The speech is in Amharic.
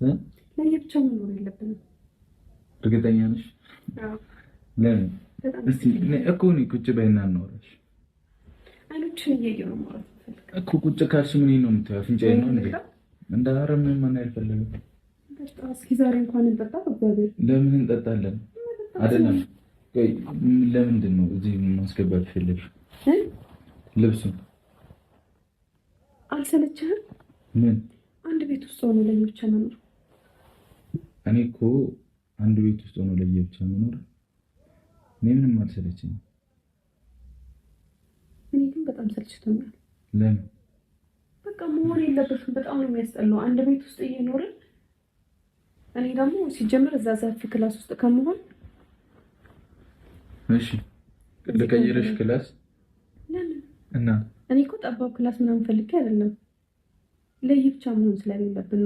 ለየብቻ መኖር የለብንም። እርግጠኛ ነሽ? ለምን? እስቲ እኮ እኔ ቁጭ በይና እናወራሽ። አይኖችን እያየሁ ነው ማለት እኮ ቁጭ ካልሽ ምን ነው የምታየው? አፍንጫዬ ነው እንዴ? እንደ አረም ምን አይፈልግም። እስኪ ዛሬ እንኳን እንጠጣ። እግዚአብሔር ለምን እንጠጣለን? አይደለም ቆይ ለምንድን ነው እዚህ ማስገባት ፈለግሽ? ልብሱ አልሰለችህም? ምን አንድ ቤት ውስጥ ሆኖ ለየብቻ መኖር? እኔ እኮ አንድ ቤት ውስጥ ሆኖ ለየብቻ መኖር እኔ ምንም አልሰለችኝም። እኔ ግን በጣም ሰልችቶኛል። ለምን? በቃ መሆን የለበትም። በጣም ነው የሚያስጠላው አንድ ቤት ውስጥ እየኖርን። እኔ ደግሞ ሲጀምር እዛ ዛፍ ክላስ ውስጥ ከመሆን እሺ ልቀይርሽ ክላስ። ለምን? እና እኔ እኮ ጠባብ ክላስ ምናምን ፈልጌ አይደለም፣ ለየብቻ መሆን ስለሌለብን ነው።